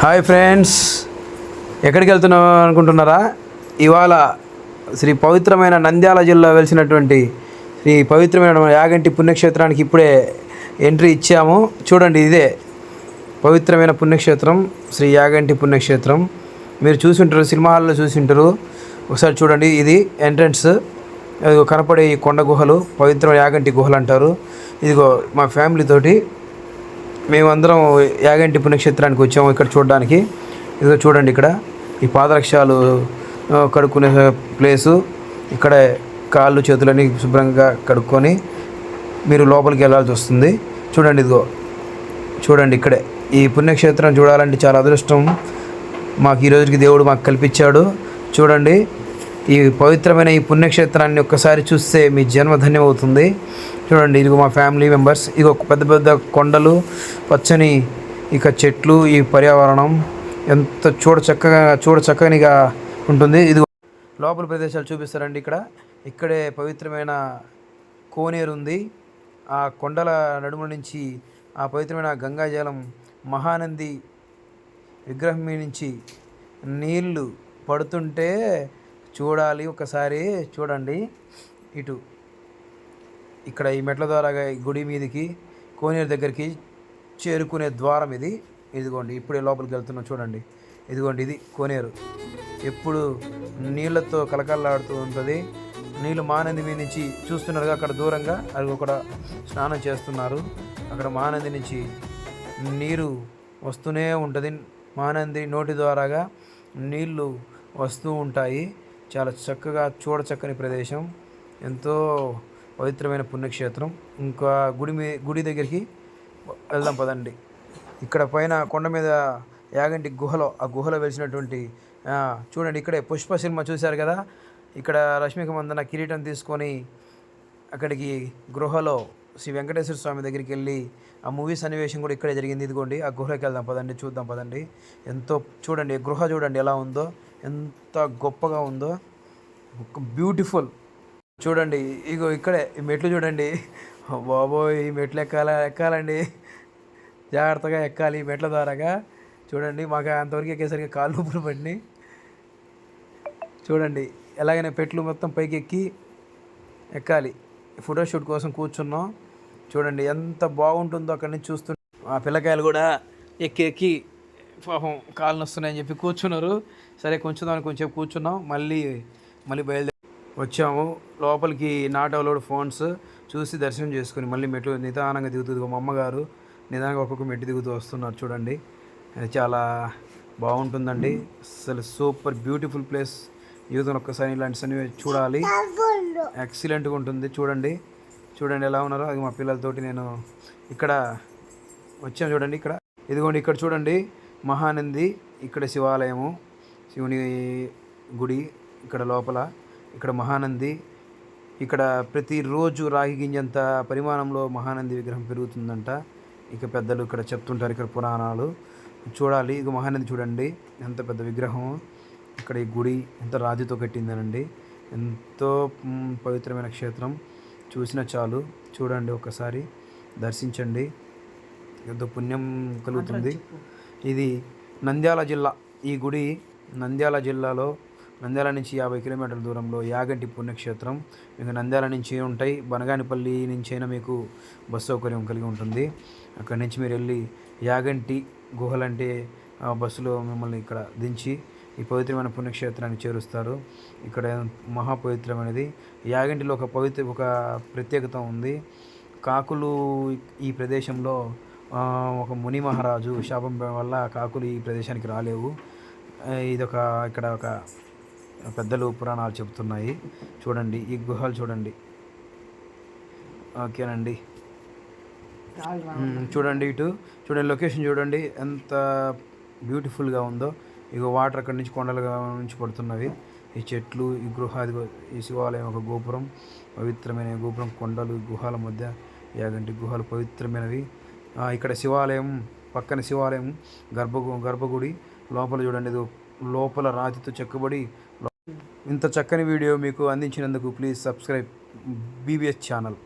Hi friends, ఎక్కడికి వెళ్తున్నాం అనుకుంటున్నారా? ఇవాళ శ్రీ పవిత్రమైన నంద్యాల జిల్లా వెలిసినటువంటి శ్రీ పవిత్రమైన యాగంటి పుణ్యక్షేత్రానికి ఇప్పుడే ఎంట్రీ ఇచ్చాము. చూడండి, ఇదే పవిత్రమైన పుణ్యక్షేత్రం, శ్రీ యాగంటి పుణ్యక్షేత్రం. మీరు చూసింటారు, సినిమా హాల్లో చూసింటారు. ఒకసారి చూడండి, ఇది ఎంట్రన్స్. ఇదిగో కనపడే ఈ కొండ గుహలు పవిత్రమైన యాగంటి గుహలు అంటారు. ఇదిగో మా ఫ్యామిలీ తోటి మేమందరం యాగంటి పుణ్యక్షేత్రానికి వచ్చాము ఇక్కడ చూడడానికి. ఇదిగో చూడండి, ఇక్కడ ఈ పాదరక్షాలు కడుక్కునే ప్లేసు. ఇక్కడ కాళ్ళు చేతులని శుభ్రంగా కడుక్కొని మీరు లోపలికి వెళ్ళాల్సి వస్తుంది. చూడండి, ఇదిగో చూడండి, ఇక్కడే ఈ పుణ్యక్షేత్రం చూడాలంటే చాలా అదృష్టం మాకు ఈ రోజుకి దేవుడు మాకు కల్పించాడు. చూడండి, ఈ పవిత్రమైన ఈ పుణ్యక్షేత్రాన్ని ఒక్కసారి చూస్తే మీ జన్మ ధన్యమవుతుంది. చూడండి, ఇదిగో మా ఫ్యామిలీ మెంబర్స్. ఇదిగో పెద్ద పెద్ద కొండలు, పచ్చని ఇక చెట్లు, ఈ పర్యావరణం ఎంత చూడచక్కనిగా ఉంటుంది. ఇది లోపల ప్రదేశాలు చూపిస్తారండి. ఇక్కడే పవిత్రమైన కోనేరు ఉంది. ఆ కొండల నడుము నుంచి ఆ పవిత్రమైన గంగాజలం మహానంది విగ్రహం మీద నుంచి నీళ్లు పడుతుంటే చూడాలి. ఒకసారి చూడండి, ఇటు ఇక్కడ ఈ మెట్ల ద్వారా గుడి మీదకి కోనేరు దగ్గరికి చేరుకునే ద్వారం ఇది. ఇదిగోండి, ఇప్పుడే లోపలికి వెళ్తున్నాం. చూడండి, ఇదిగోండి, ఇది కోనేరు. ఎప్పుడు నీళ్ళతో కలకల్లాడుతూ ఉంటుంది. నీళ్ళు మహానంది మీద నుంచి చూస్తున్నారుగా, అక్కడ దూరంగా అది కూడా స్నానం చేస్తున్నారు. అక్కడ మహానంది నుంచి నీరు వస్తూనే ఉంటుంది. మహానంది నోటి ద్వారాగా నీళ్ళు వస్తూ ఉంటాయి. చాలా చక్కగా చూడచక్కని ప్రదేశం, ఎంతో పవిత్రమైన పుణ్యక్షేత్రం. ఇంకా గుడి దగ్గరికి వెళ్దాం పదండి. ఇక్కడ పైన కొండ మీద యాగంటి గుహలో, ఆ గుహలో వెలిసినటువంటి చూడండి, ఇక్కడే పుష్ప సినిమా చూశారు కదా. ఇక్కడ రష్మిక మందన కిరీటం తీసుకొని అక్కడికి గృహలో శ్రీ వెంకటేశ్వర స్వామి దగ్గరికి వెళ్ళి ఆ మూవీ సన్నివేశం కూడా ఇక్కడే జరిగింది. ఇదిగోండి, ఆ గుహలోకి వెళ్దాం పదండి, చూద్దాం పదండి. ఎంతో చూడండి, గృహ చూడండి ఎలా ఉందో, ఎంత గొప్పగా ఉందో, బ్యూటిఫుల్. చూడండి, ఇగో ఇక్కడే ఈ మెట్లు చూడండి. బాబోయ్, ఈ మెట్లు ఎక్కాలండి, జాగ్రత్తగా ఎక్కాలి ఈ మెట్ల ద్వారాగా. చూడండి, మాకు అంతవరకు ఎక్కేసరికి కాళ్ళు నొప్పులు పడినాయి. చూడండి, ఎలాగైనా పెట్లు మొత్తం పైకి ఎక్కాలి. ఫోటోషూట్ కోసం కూర్చున్నాం. చూడండి, ఎంత బాగుంటుందో అక్కడి నుంచి చూస్తుంటే. ఆ పిల్లకాయలు కూడా ఎక్కి పాపం కాళ్ళు వస్తున్నాయని చెప్పి కూర్చున్నారు. సరే కొంచెం కూర్చున్నాం. మళ్ళీ బయలుదేరి వచ్చాము లోపలికి. నాట్ అలౌడ్ ఫోన్స్ చూసి దర్శనం చేసుకుని మళ్ళీ మెట్లు నిదానంగా దిగుతుంది. మా అమ్మగారు నిదానంగా ఒక్కొక్క మెట్టు దిగుతూ వస్తున్నారు. చూడండి, చాలా బాగుంటుందండి. అసలు సూపర్ బ్యూటిఫుల్ ప్లేస్. యూత్ని ఒక్కసారి ఇలాంటి సన్నివేశం చూడాలి, ఎక్సలెంట్గా ఉంటుంది. చూడండి ఎలా ఉన్నారో. అది మా పిల్లలతోటి నేను ఇక్కడ వచ్చాను. చూడండి, ఇదిగోండి, ఇక్కడ చూడండి మహానంది, ఇక్కడ శివాలయము, శివుని గుడి ఇక్కడ లోపల. ఇక్కడ మహానంది, ఇక్కడ ప్రతిరోజు రాగి గింజంత పరిమాణంలో మహానంది విగ్రహం పెరుగుతుందంట. ఇక పెద్దలు ఇక్కడ చెప్తుంటారు, ఇక్కడ పురాణాలు చూడాలి. ఇక మహానంది చూడండి, ఎంత పెద్ద విగ్రహం. ఇక్కడ ఈ గుడి ఎంత రాతితో కట్టిందనండి. ఎంతో పవిత్రమైన క్షేత్రం. చూసిన చాలు. చూడండి, ఒకసారి దర్శించండి, ఎంతో పుణ్యం కలుగుతుంది. ఇది నంద్యాల జిల్లా. ఈ గుడి నంద్యాల జిల్లాలో, నంద్యాల నుంచి 50 కిలోమీటర్ల దూరంలో యాగంటి పుణ్యక్షేత్రం. మీకు నంద్యాల నుంచి ఉంటాయి, బనగానిపల్లి నుంచి అయినా మీకు బస్సు సౌకర్యం కలిగి ఉంటుంది. అక్కడి నుంచి మీరు వెళ్ళి యాగంటి గుహలంటే బస్సులో మిమ్మల్ని ఇక్కడ దించి ఈ పవిత్రమైన పుణ్యక్షేత్రాన్ని చేరుస్తారు. ఇక్కడ మహాపవిత్రమైనది. యాగంటిలో ఒక ప్రత్యేకత ఉంది. కాకులు ఈ ప్రదేశంలో ఒక ముని మహారాజు శాపం వల్ల కాకులు ఈ ప్రదేశానికి రాలేవు. ఇక్కడ ఒక పెద్దలు పురాణాలు చెబుతున్నాయి. చూడండి, ఈ గుహలు చూడండి. ఓకేనండి, చూడండి, చూడండి, లొకేషన్ చూడండి ఎంత బ్యూటిఫుల్గా ఉందో. ఇక వాటర్ అక్కడి నుంచి కొండల నుంచి పడుతున్నవి. ఈ చెట్లు, ఈ గృహ, ఈ శివాలయం ఒక గోపురం, పవిత్రమైన గోపురం. కొండలు, గుహల మధ్య యాగంటి గుహలు పవిత్రమైనవి. ఇక్కడ శివాలయం, పక్కన శివాలయం, గర్భగుడి లోపల చూడండి. లోపల రాతితో చెక్కబడి. ఇంత చక్కని వీడియో మీకు అందించినందుకు ప్లీజ్ సబ్స్క్రైబ్ BBS ఛానల్.